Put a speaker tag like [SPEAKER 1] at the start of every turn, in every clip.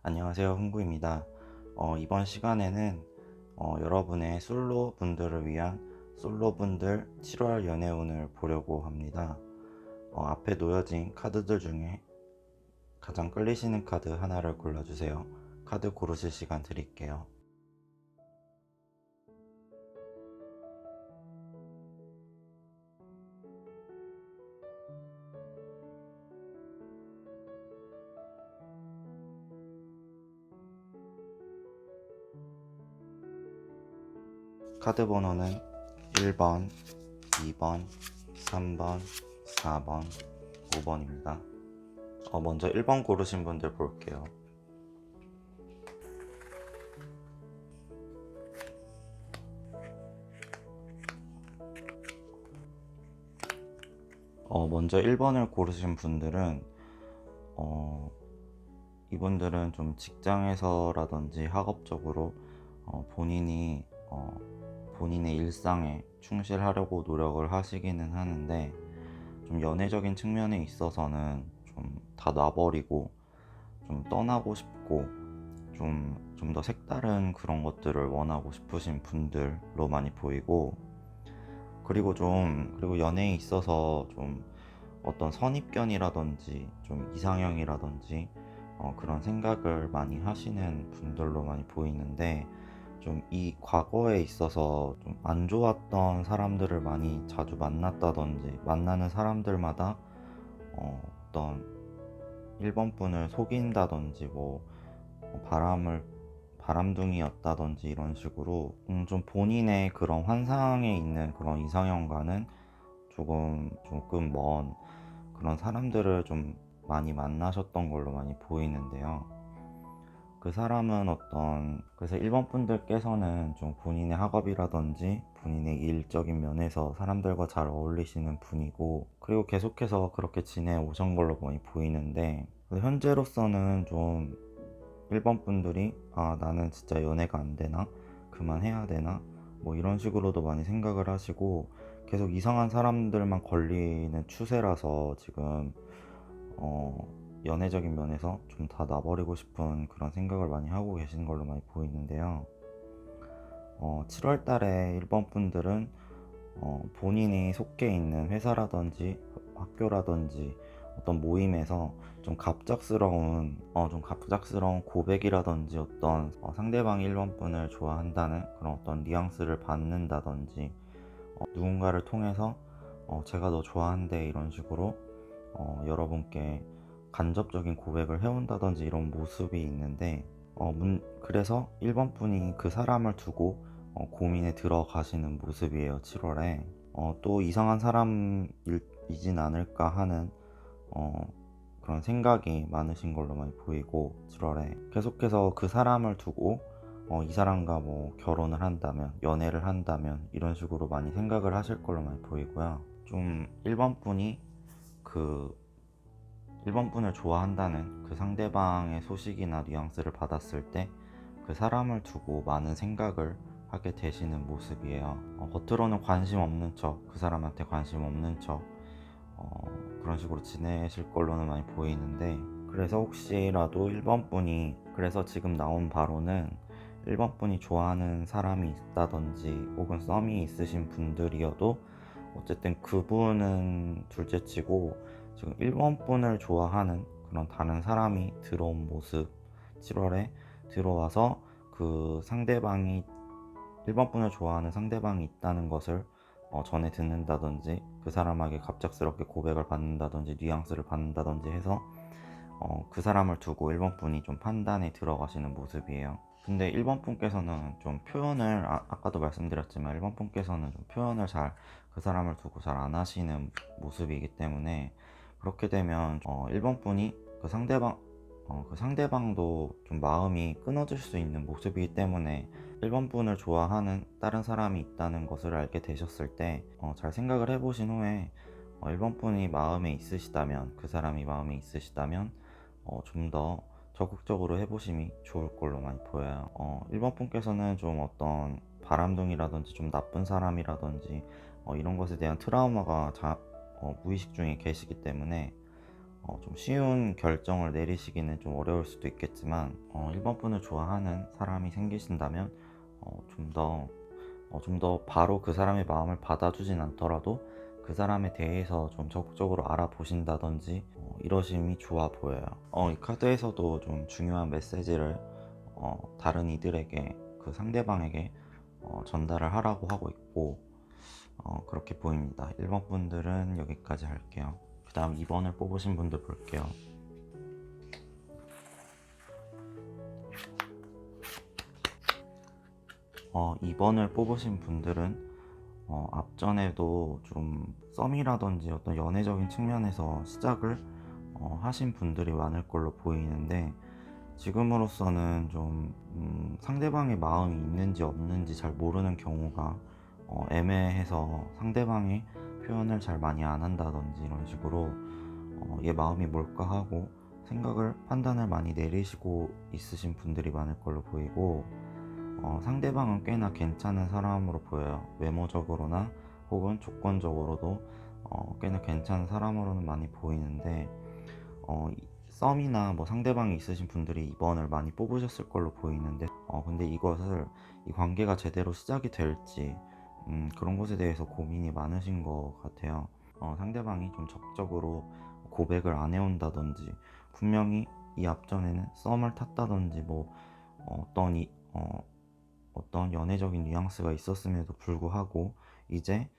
[SPEAKER 1] 안녕하세요, 흥구입니다. 이번 시간에는 여러분의 솔로 분들을 위한 솔로 분들 7월 연애운을 보려고 합니다. 앞에 놓여진 카드들 중에 가장 끌리시는 카드 하나를 골라주세요. 카드 고르실 시간 드릴게요. 카드 번호는 1번, 2번, 3번, 4번, 5번입니다. 먼저 1번 고르신 분들 볼게요. 먼저 1번을 고르신 분들은 이분들은 좀 직장에서라든지 학업적으로 본인이 본인의 일상에 충실하려고 노력을 하시기는 하는데, 좀 연애적인 측면에 있어서는 좀 다 놔버리고 좀 떠나고 싶고 좀 더 색다른 그런 것들을 원하고 싶으신 분들로 많이 보이고, 그리고 연애에 있어서 좀 어떤 선입견이라든지 좀 이상형이라든지 그런 생각을 많이 하시는 분들로 많이 보이는데, 좀 이 과거에 있어서 좀 안 좋았던 사람들을 많이 자주 만났다든지, 만나는 사람들마다 어떤 1번 분을 속인다든지, 바람둥이였다든지 이런 식으로 좀 본인의 그런 환상에 있는 그런 이상형과는 조금 먼 그런 사람들을 좀 많이 만나셨던 걸로 많이 보이는데요. 그 사람은 그래서 1번 분들께서는 좀 본인의 학업이라든지 본인의 일적인 면에서 사람들과 잘 어울리시는 분이고, 그리고 계속해서 그렇게 지내오신 걸로 많이 보이는데, 현재로서는 좀 1번 분들이 나는 진짜 연애가 안 되나? 그만해야 되나? 뭐 이런 식으로도 많이 생각을 하시고, 계속 이상한 사람들만 걸리는 추세라서 지금 연애적인 면에서 좀 다 놔버리고 싶은 그런 생각을 많이 하고 계시는 걸로 많이 보이는데요. 7월 달에 1번 분들은 본인이 속해 있는 회사라든지 학교라든지 어떤 모임에서 좀 갑작스러운 고백이라든지, 어떤 상대방이 1번 분을 좋아한다는 그런 어떤 뉘앙스를 받는다든지, 누군가를 통해서 제가 너 좋아한대 이런 식으로 여러분께 간접적인 고백을 해온다든지 이런 모습이 있는데, 그래서 1번 분이 그 사람을 두고 고민에 들어가시는 모습이에요, 7월에. 또 이상한 사람이진 않을까 하는 그런 생각이 많으신 걸로 많이 보이고, 7월에 계속해서 그 사람을 두고 이 사람과 뭐 결혼을 한다면, 연애를 한다면 이런 식으로 많이 생각을 하실 걸로 많이 보이고요. 좀 1번 분이 그 1번 분을 좋아한다는 그 상대방의 소식이나 뉘앙스를 받았을 때 그 사람을 두고 많은 생각을 하게 되시는 모습이에요. 겉으로는 관심 없는 척, 그 사람한테 관심 없는 척 그런 식으로 지내실 걸로는 많이 보이는데, 그래서 혹시라도 1번 분이, 그래서 지금 나온 바로는 1번 분이 좋아하는 사람이 있다든지 혹은 썸이 있으신 분들이어도 어쨌든 그분은 둘째치고 지금 1번 분을 좋아하는 그런 다른 사람이 들어온 모습, 7월에 들어와서 그 상대방이 1번 분을 좋아하는 상대방이 있다는 것을 전에 듣는다든지, 그 사람에게 갑작스럽게 고백을 받는다든지 뉘앙스를 받는다든지 해서 그 사람을 두고 1번 분이 좀 판단에 들어가시는 모습이에요. 근데 1번 분께서는 좀 표현을 아까도 말씀드렸지만 1번 분께서는 좀 표현을 그 사람을 두고 잘 안 하시는 모습이기 때문에, 그렇게 되면 1번 분이 그 상대방도 좀 마음이 끊어질 수 있는 모습이기 때문에, 1번 분을 좋아하는 다른 사람이 있다는 것을 알게 되셨을 때 잘 생각을 해보신 후에 1번 분이 마음에 있으시다면, 그 사람이 마음에 있으시다면 좀 더 적극적으로 해보심이 좋을 걸로 많이 보여요. 1번 분께서는 좀 어떤 바람둥이라든지 좀 나쁜 사람이라든지 이런 것에 대한 트라우마가 무의식 중에 계시기 때문에 좀 쉬운 결정을 내리시기는 좀 어려울 수도 있겠지만 1번 분을 좋아하는 사람이 생기신다면 좀 더 바로 그 사람의 마음을 받아주진 않더라도 그 사람에 대해서 좀 적극적으로 알아보신다든지 이러심이 좋아 보여요. 이 카드에서도 좀 중요한 메시지를 다른 이들에게, 그 상대방에게 전달을 하라고 하고 있고 그렇게 보입니다. 1번 분들은 여기까지 할게요. 그 다음 2번을 뽑으신 분들 볼게요. 2번을 뽑으신 분들은 앞전에도 좀 썸이라든지 어떤 연애적인 측면에서 시작을 하신 분들이 많을 걸로 보이는데, 지금으로서는 좀 상대방의 마음이 있는지 없는지 잘 모르는 경우가 애매해서 상대방의 표현을 잘 많이 안 한다든지 이런 식으로 얘 마음이 뭘까 하고 생각을, 판단을 많이 내리시고 있으신 분들이 많을 걸로 보이고, 상대방은 꽤나 괜찮은 사람으로 보여요. 외모적으로나 혹은 조건적으로도 꽤나 괜찮은 사람으로는 많이 보이는데, 썸이나 뭐 상대방이 있으신 분들이 2번을 많이 뽑으셨을 걸로 보이는데, 근데 이 관계가 제대로 시작이 될지 그런 것에 대해서 고민이 많으신 것 같아요. 상대방이 좀 적극적으로 고백을 안 해온다든지, 분명히 이 앞전에는 썸을 탔다든지 뭐 어떤 연애적인 뉘앙스가 있었음에도 불구하고 이제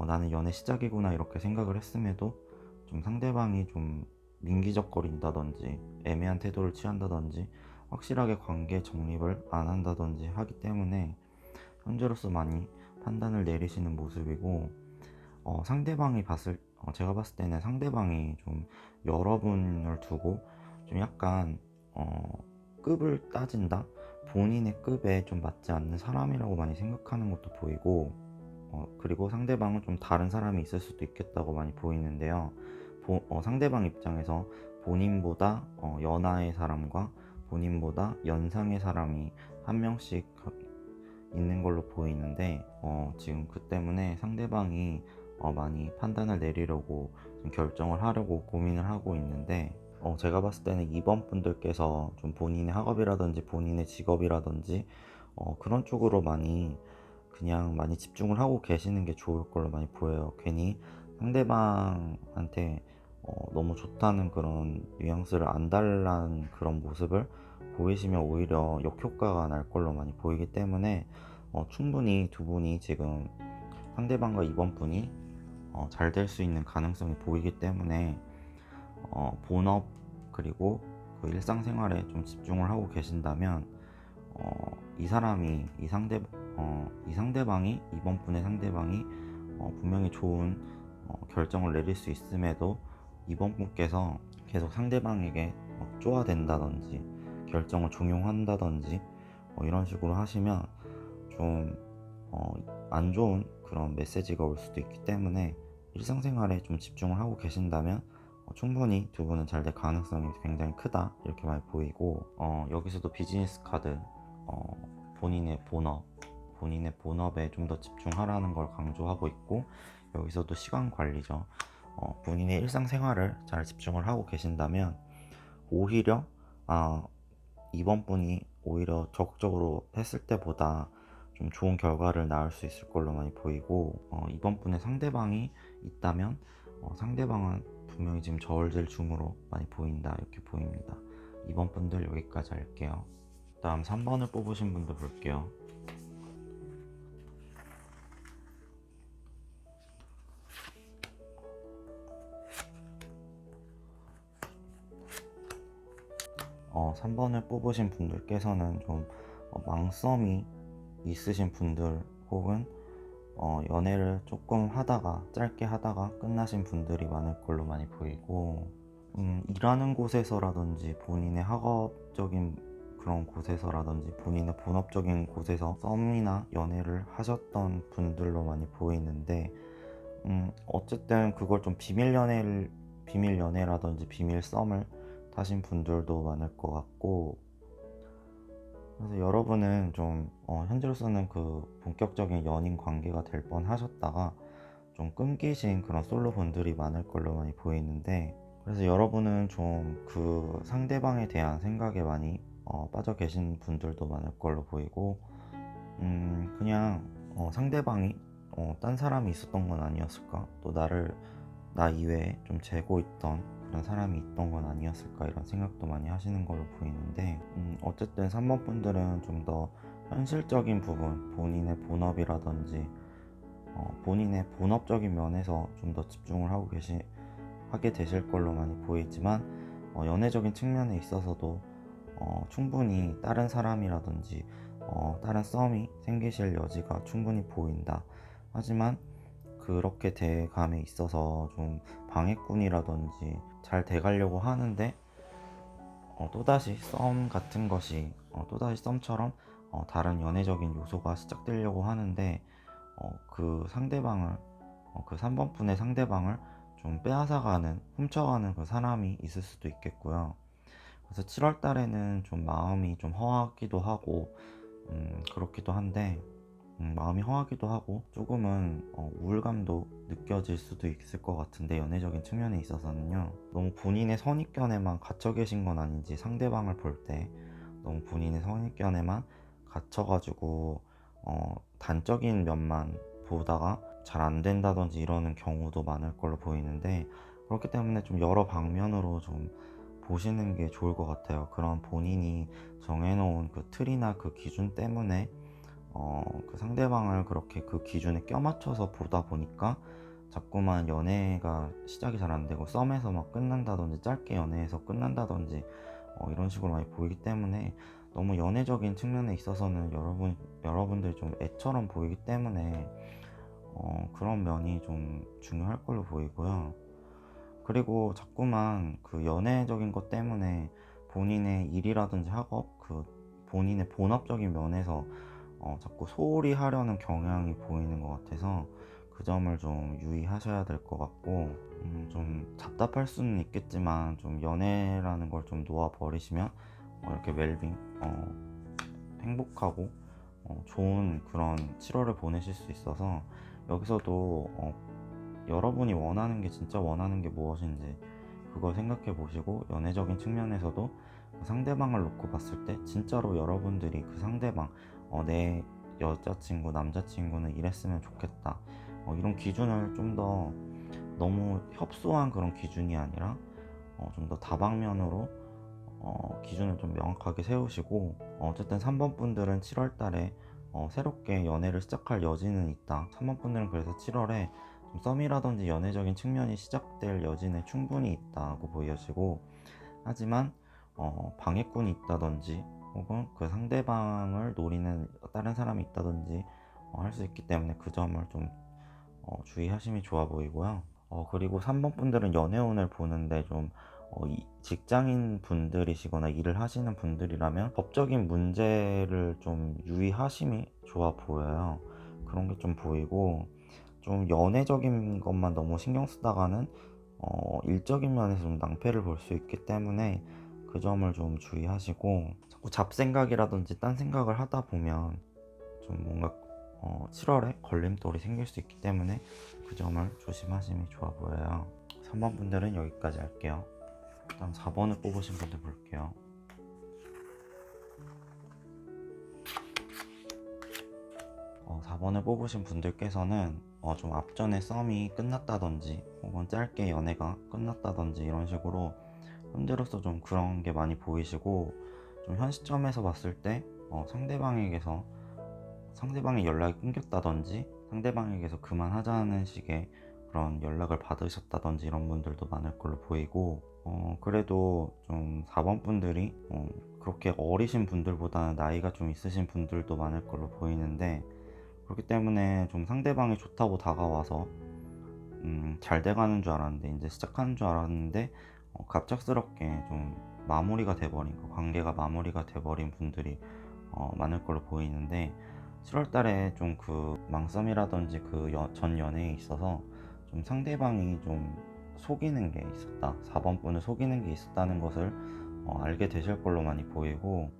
[SPEAKER 1] 나는 연애 시작이구나 이렇게 생각을 했음에도 좀 상대방이 좀 민기적거린다든지 애매한 태도를 취한다든지 확실하게 관계 정립을 안 한다든지 하기 때문에 현재로서 많이 판단을 내리시는 모습이고, 제가 봤을 때는 상대방이 좀 여러분을 두고 좀 약간 급을 따진다? 본인의 급에 좀 맞지 않는 사람이라고 많이 생각하는 것도 보이고, 그리고 상대방은 좀 다른 사람이 있을 수도 있겠다고 많이 보이는데요. 상대방 입장에서 본인보다 연하의 사람과 본인보다 연상의 사람이 한 명씩 있는 걸로 보이는데, 지금 그 때문에 상대방이 많이 판단을 내리려고 결정을 하려고 고민을 하고 있는데, 제가 봤을 때는 2번 분들께서 좀 본인의 학업이라든지 본인의 직업이라든지 그런 쪽으로 많이 집중을 하고 계시는 게 좋을 걸로 많이 보여요. 괜히 상대방한테 너무 좋다는 그런 뉘앙스를 안 달라는 그런 모습을 보이시면 오히려 역효과가 날 걸로 많이 보이기 때문에 충분히 두 분이 지금 상대방과 2번 분이 잘 될 수 있는 가능성이 보이기 때문에 본업 그리고 그 일상생활에 좀 집중을 하고 계신다면 이 상대방이, 이번 분의 상대방이 분명히 좋은 결정을 내릴 수 있음에도 이번 분께서 계속 상대방에게 쪼아댄다든지 결정을 종용한다든지 이런 식으로 하시면 좀 안 좋은 그런 메시지가 올 수도 있기 때문에 일상생활에 좀 집중을 하고 계신다면 충분히 두 분은 잘 될 가능성이 굉장히 크다 이렇게 많이 보이고, 여기서도 비즈니스 카드, 본인의 본업에 좀 더 집중하라는 걸 강조하고 있고, 여기서도 시간 관리죠. 본인의 일상생활을 잘 집중을 하고 계신다면 오히려 이번 분이 오히려 적극적으로 했을 때보다 좀 좋은 결과를 낳을 수 있을 걸로 많이 보이고, 이번 분의 상대방이 있다면 상대방은 분명히 지금 저울질 중으로 많이 보인다 이렇게 보입니다. 2번 분들 여기까지 할게요. 다음 3번을 뽑으신 분들 볼게요. 3번을 뽑으신 분들께서는 좀 망썸이 있으신 분들, 혹은 연애를 조금 하다가 짧게 하다가 끝나신 분들이 많을 걸로 많이 보이고, 일하는 곳에서라든지 본인의 학업적인 그런 곳에서라든지 본인의 본업적인 곳에서 썸이나 연애를 하셨던 분들로 많이 보이는데, 어쨌든 그걸 좀 비밀 연애라든지 비밀 썸을 타신 분들도 많을 것 같고, 그래서 여러분은 좀 현재로서는 그 본격적인 연인 관계가 될 뻔 하셨다가 좀 끊기신 그런 솔로 분들이 많을 걸로 많이 보이는데, 그래서 여러분은 좀 그 상대방에 대한 생각에 많이 빠져 계신 분들도 많을 걸로 보이고, 그냥 상대방이 딴 사람이 있었던 건 아니었을까, 또 나 이외에 좀 재고 있던 그런 사람이 있던 건 아니었을까, 이런 생각도 많이 하시는 걸로 보이는데, 어쨌든 3번 분들은 좀 더 현실적인 부분, 본인의 본업이라든지 본인의 본업적인 면에서 좀 더 집중을 하게 되실 걸로 많이 보이지만, 연애적인 측면에 있어서도 충분히 다른 사람이라든지 다른 썸이 생기실 여지가 충분히 보인다. 하지만 그렇게 돼감에 있어서 좀 방해꾼이라든지 잘 돼가려고 하는데, 또다시 썸 같은 것이 또다시 썸처럼 다른 연애적인 요소가 시작되려고 하는데, 그 상대방을 그 3번 분의 상대방을 좀 빼앗아가는, 훔쳐가는 그 사람이 있을 수도 있겠고요. 그래서 7월 달에는 좀 마음이 좀 허하기도 하고, 그렇기도 한데, 마음이 허하기도 하고 조금은 우울감도 느껴질 수도 있을 것 같은데, 연애적인 측면에 있어서는요, 너무 본인의 선입견에만 갇혀 계신 건 아닌지, 상대방을 볼 때 너무 본인의 선입견에만 갇혀가지고 단적인 면만 보다가 잘 안 된다든지 이러는 경우도 많을 걸로 보이는데, 그렇기 때문에 좀 여러 방면으로 좀 보시는 게 좋을 것 같아요. 그런 본인이 정해놓은 그 틀이나 그 기준 때문에 그 상대방을 그렇게 그 기준에 껴맞춰서 보다 보니까 자꾸만 연애가 시작이 잘 안 되고, 썸에서 막 끝난다든지 짧게 연애해서 끝난다든지 이런 식으로 많이 보이기 때문에, 너무 연애적인 측면에 있어서는 여러분들이 좀 애처럼 보이기 때문에 그런 면이 좀 중요할 걸로 보이고요. 그리고 자꾸만 그 연애적인 것 때문에 본인의 일이라든지 학업, 그 본인의 본업적인 면에서 자꾸 소홀히 하려는 경향이 보이는 것 같아서, 그 점을 좀 유의하셔야 될 것 같고, 좀 답답할 수는 있겠지만 좀 연애라는 걸 좀 놓아 버리시면 이렇게 웰빙, 행복하고 좋은 그런 7월을 보내실 수 있어서, 여기서도 여러분이 원하는 게, 진짜 원하는 게 무엇인지 그걸 생각해 보시고, 연애적인 측면에서도 그 상대방을 놓고 봤을 때 진짜로 여러분들이 그 상대방, 내 여자친구, 남자친구는 이랬으면 좋겠다, 이런 기준을 좀 더, 너무 협소한 그런 기준이 아니라 좀 더 다방면으로 기준을 좀 명확하게 세우시고, 어쨌든 3번 분들은 7월 달에 새롭게 연애를 시작할 여지는 있다. 3번 분들은 그래서 7월에 좀 썸이라든지 연애적인 측면이 시작될 여지는 충분히 있다고 보여지고, 하지만 방해꾼이 있다든지 혹은 그 상대방을 노리는 다른 사람이 있다든지 할 수 있기 때문에, 그 점을 좀 주의하심이 좋아 보이고요. 그리고 3번 분들은 연애운을 보는데, 좀 직장인 분들이시거나 일을 하시는 분들이라면 법적인 문제를 좀 유의하심이 좋아 보여요. 그런 게 좀 보이고, 좀 연애적인 것만 너무 신경 쓰다가는 일적인 면에서 좀 낭패를 볼 수 있기 때문에, 그 점을 좀 주의하시고, 자꾸 잡생각이라든지 딴 생각을 하다 보면 좀 뭔가 7월에 걸림돌이 생길 수 있기 때문에, 그 점을 조심하심이 좋아 보여요. 3번 분들은 여기까지 할게요. 다음 4번을 뽑으신 분들 볼게요. 4번을 뽑으신 분들께서는 좀 앞전에 썸이 끝났다든지 혹은 짧게 연애가 끝났다든지 이런 식으로 현재로서 좀 그런 게 많이 보이시고, 좀 현 시점에서 봤을 때 상대방의 연락이 끊겼다든지 상대방에게서 그만하자는 식의 그런 연락을 받으셨다든지 이런 분들도 많을 걸로 보이고, 그래도 좀 4번 분들이 그렇게 어리신 분들보다는 나이가 좀 있으신 분들도 많을 걸로 보이는데, 그렇기 때문에 좀 상대방이 좋다고 다가와서 잘 돼가는 줄 알았는데, 이제 시작하는 줄 알았는데 갑작스럽게 좀 마무리가 돼버린, 그 관계가 마무리가 돼버린 분들이 많을 걸로 보이는데, 7월달에 좀 그 망썸이라든지 그 전 연애에 있어서 좀 상대방이 좀 속이는 게 있었다, 4번 분을 속이는 게 있었다는 것을 알게 되실 걸로 많이 보이고,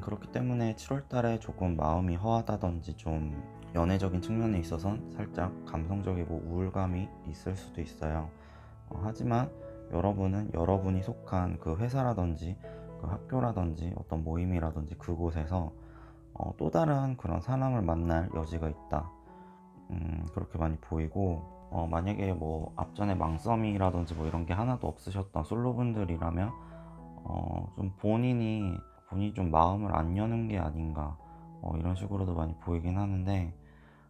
[SPEAKER 1] 그렇기 때문에 7월달에 조금 마음이 허하다든지 좀 연애적인 측면에 있어선 살짝 감성적이고 우울감이 있을 수도 있어요. 하지만 여러분은 여러분이 속한 그 회사라든지 그 학교라든지 어떤 모임이라든지 그곳에서 또 다른 그런 사람을 만날 여지가 있다. 그렇게 많이 보이고, 만약에 뭐 앞전에 망썸이라든지 뭐 이런 게 하나도 없으셨던 솔로분들이라면 좀 본인이 좀 마음을 안 여는 게 아닌가, 이런 식으로도 많이 보이긴 하는데,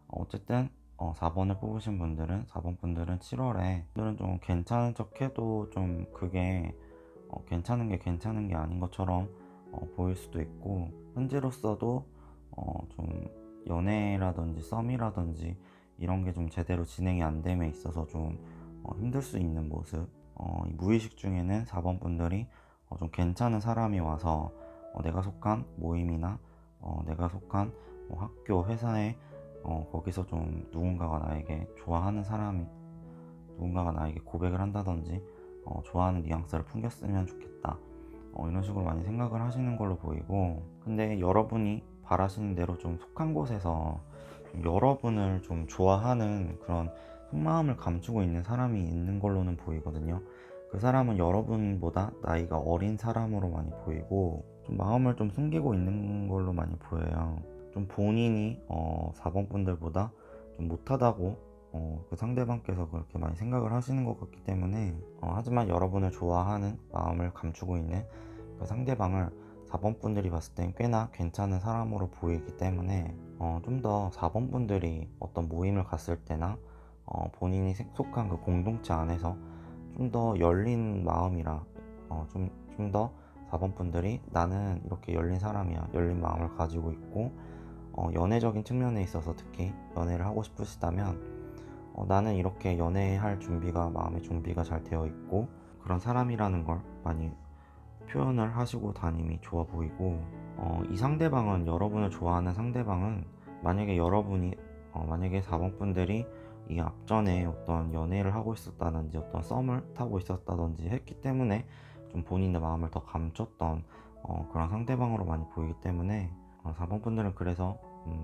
[SPEAKER 1] 어쨌든 4번을 뽑으신 분들은 4번 분들은 7월에 분들은 좀 괜찮은 척 해도 좀 그게 괜찮은 게 괜찮은 게 아닌 것처럼 보일 수도 있고, 현재로서도 좀 연애라든지 썸이라든지 이런 게 좀 제대로 진행이 안 됨에 있어서 좀 힘들 수 있는 모습. 이 무의식 중에는 4번 분들이 좀 괜찮은 사람이 와서 내가 속한 모임이나 내가 속한 뭐 학교, 회사에 거기서 좀 누군가가 나에게 좋아하는 사람이, 누군가가 나에게 고백을 한다든지 좋아하는 뉘앙스를 풍겼으면 좋겠다, 이런 식으로 많이 생각을 하시는 걸로 보이고, 근데 여러분이 바라시는 대로 좀 속한 곳에서 좀 여러분을 좀 좋아하는 그런 속마음을 감추고 있는 사람이 있는 걸로는 보이거든요. 그 사람은 여러분보다 나이가 어린 사람으로 많이 보이고, 좀 마음을 좀 숨기고 있는 걸로 많이 보여요. 좀 본인이 4번 분들보다 좀 못하다고 그 상대방께서 그렇게 많이 생각을 하시는 것 같기 때문에, 하지만 여러분을 좋아하는 마음을 감추고 있는 그 상대방을 4번 분들이 봤을 땐 꽤나 괜찮은 사람으로 보이기 때문에 좀 더 4번 분들이 어떤 모임을 갔을 때나 본인이 속한 그 공동체 안에서 좀 더 열린 마음이라, 좀 더 4번 분들이 나는 이렇게 열린 사람이야, 열린 마음을 가지고 있고, 연애적인 측면에 있어서 특히 연애를 하고 싶으시다면 나는 이렇게 연애할 준비가, 마음의 준비가 잘 되어 있고 그런 사람이라는 걸 많이 표현을 하시고 다님이 좋아 보이고, 이 상대방은, 여러분을 좋아하는 상대방은 만약에 4번 분들이 이 앞전에 어떤 연애를 하고 있었다든지 어떤 썸을 타고 있었다든지 했기 때문에 좀 본인의 마음을 더 감췄던 그런 상대방으로 많이 보이기 때문에 4번 분들은 그래서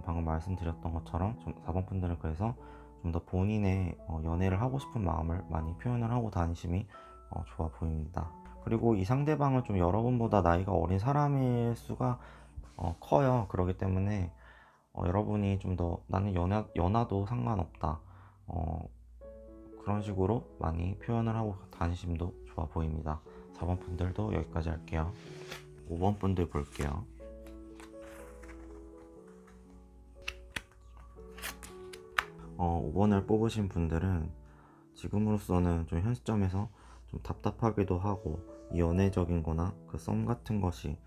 [SPEAKER 1] 방금 말씀드렸던 것처럼 좀 4번 분들은 그래서 좀 더 본인의 연애를 하고 싶은 마음을 많이 표현을 하고 다니심이 좋아 보입니다. 그리고 이 상대방은 좀 여러분보다 나이가 어린 사람일 수가 커요. 그렇기 때문에 여러분이 좀 더 나는 연하도 상관없다, 그런 식으로 많이 표현을 하고 다니심도 좋아 보입니다. 4번 분들도 여기까지 할게요. 5번 분들 볼게요. 5번을 뽑으신 분들은 지금으로서는 좀 현 시점에서 좀 답답하기도 하고, 이 연애적인 거나 그 썸 같은 것이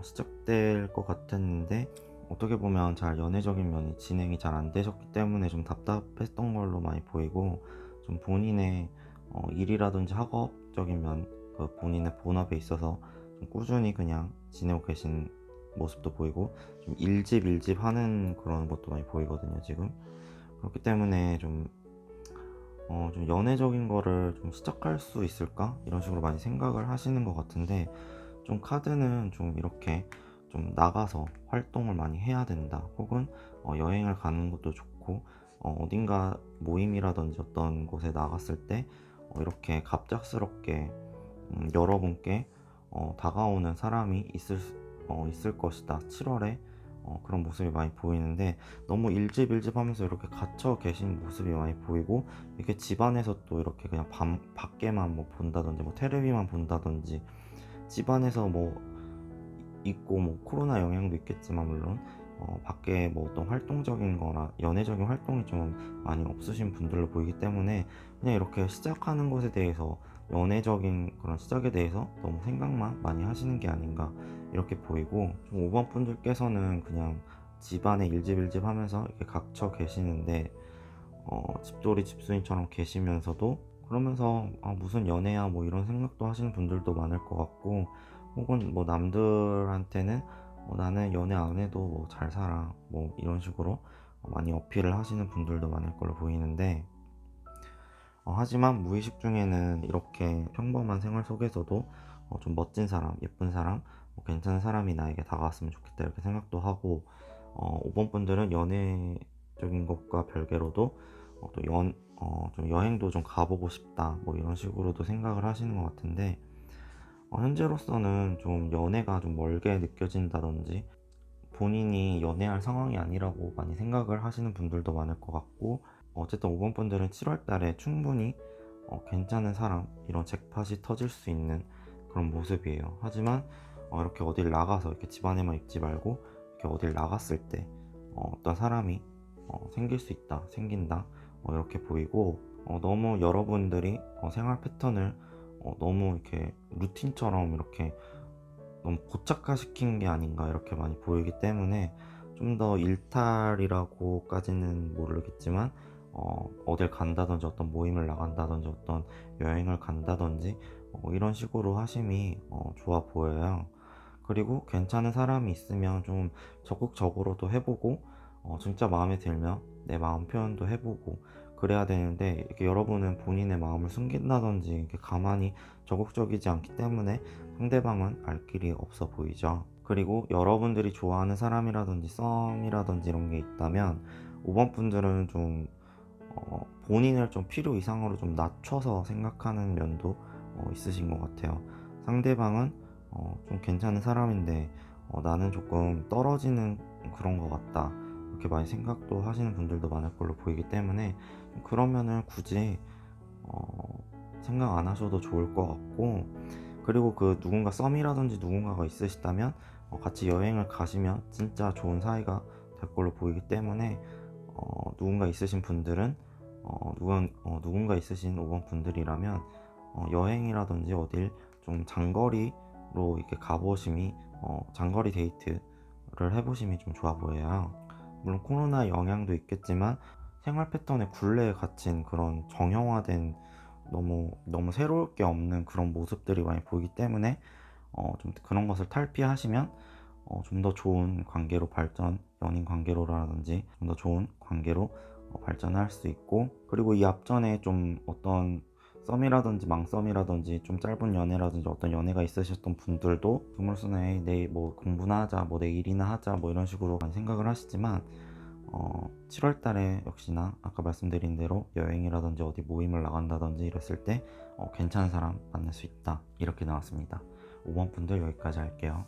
[SPEAKER 1] 시작될 것 같았는데 어떻게 보면 잘 연애적인 면이 진행이 잘 안 되셨기 때문에 좀 답답했던 걸로 많이 보이고, 좀 본인의 일이라든지 학업적인 면, 그 본인의 본업에 있어서 좀 꾸준히 그냥 지내고 계신 모습도 보이고, 좀 일집 하는 그런 것도 많이 보이거든요 지금. 그렇기 때문에 좀 연애적인 거를 좀 시작할 수 있을까? 이런 식으로 많이 생각을 하시는 것 같은데, 좀 카드는 좀 이렇게 좀 나가서 활동을 많이 해야 된다, 혹은 여행을 가는 것도 좋고, 어딘가 모임이라든지 어떤 곳에 나갔을 때 이렇게 갑작스럽게 여러분께 다가오는 사람이 있을 것이다, 7월에 그런 모습이 많이 보이는데, 너무 일집 하면서 이렇게 갇혀 계신 모습이 많이 보이고, 이렇게 집안에서 또 이렇게 그냥 밖에만 뭐 본다든지 뭐 테레비만 본다든지, 집안에서 뭐 있고, 뭐 코로나 영향도 있겠지만 물론 밖에 뭐 어떤 활동적인 거나 연애적인 활동이 좀 많이 없으신 분들로 보이기 때문에, 그냥 이렇게 시작하는 것에 대해서, 연애적인 그런 시작에 대해서 너무 생각만 많이 하시는 게 아닌가 이렇게 보이고, 좀 5번 분들께서는 그냥 집안에 일집 하면서 이렇게 갇혀 계시는데, 집돌이 집순이처럼 계시면서도 그러면서 무슨 연애야 뭐 이런 생각도 하시는 분들도 많을 것 같고, 혹은 뭐 남들한테는 나는 연애 안 해도 뭐 잘 살아 뭐 이런 식으로 많이 어필을 하시는 분들도 많을 걸로 보이는데, 하지만 무의식 중에는 이렇게 평범한 생활 속에서도 좀 멋진 사람, 예쁜 사람, 뭐 괜찮은 사람이 나에게 다가왔으면 좋겠다 이렇게 생각도 하고, 5번 분들은 연애적인 것과 별개로도 좀 여행도 좀 가보고 싶다 뭐 이런 식으로도 생각을 하시는 것 같은데, 현재로서는 좀 연애가 좀 멀게 느껴진다든지 본인이 연애할 상황이 아니라고 많이 생각을 하시는 분들도 많을 것 같고, 어쨌든 5번 분들은 7월 달에 충분히 괜찮은 사람, 이런 잭팟이 터질 수 있는 그런 모습이에요. 하지만 이렇게 어딜 나가서 이렇게 집안에만 있지 말고 이렇게 어딜 나갔을 때 어떤 사람이 생길 수 있다, 생긴다, 이렇게 보이고, 너무 여러분들이 생활 패턴을 너무 이렇게 루틴처럼 이렇게 너무 고착화시킨 게 아닌가 이렇게 많이 보이기 때문에, 좀 더 일탈이라고까지는 모르겠지만 어딜 간다든지 어떤 모임을 나간다든지 어떤 여행을 간다든지 이런 식으로 하심이 좋아 보여요. 그리고 괜찮은 사람이 있으면 좀 적극적으로도 해보고, 진짜 마음에 들면 내 마음 표현도 해보고 그래야 되는데, 이렇게 여러분은 본인의 마음을 숨긴다든지 이렇게 가만히 적극적이지 않기 때문에 상대방은 알 길이 없어 보이죠. 그리고 여러분들이 좋아하는 사람이라든지 썸이라든지 이런 게 있다면 5번 분들은 좀 본인을 좀 필요 이상으로 좀 낮춰서 생각하는 면도 있으신 것 같아요. 상대방은 좀 괜찮은 사람인데 나는 조금 떨어지는 그런 것 같다, 이렇게 많이 생각도 하시는 분들도 많을 걸로 보이기 때문에, 그러면은 굳이 생각 안 하셔도 좋을 것 같고, 그리고 그 누군가 썸이라든지 누군가가 있으시다면 같이 여행을 가시면 진짜 좋은 사이가 될 걸로 보이기 때문에, 누군가 있으신 분들은 누군가 있으신 5번 분들이라면 여행이라든지 어딜 좀 장거리로 이렇게 가보심이, 장거리 데이트를 해보심이 좀 좋아 보여요. 물론 코로나 영향도 있겠지만 생활 패턴에 굴레에 갇힌 그런 정형화된, 너무 새로울 게 없는 그런 모습들이 많이 보이기 때문에 좀 그런 것을 탈피하시면 좀 더 좋은 관계로 연인 관계로라든지 좀 더 좋은 관계로 발전할 수 있고, 그리고 이 앞전에 좀 어떤 썸이라든지 망썸이라든지 좀 짧은 연애라든지 어떤 연애가 있으셨던 분들도 드물순에 내일 뭐 공부나 하자, 뭐 내일이나 하자, 뭐 이런 식으로 많이 생각을 하시지만 7월 달에 역시나 아까 말씀드린 대로 여행이라든지 어디 모임을 나간다든지 이랬을 때 괜찮은 사람 만날 수 있다, 이렇게 나왔습니다. 5번 분들 여기까지 할게요.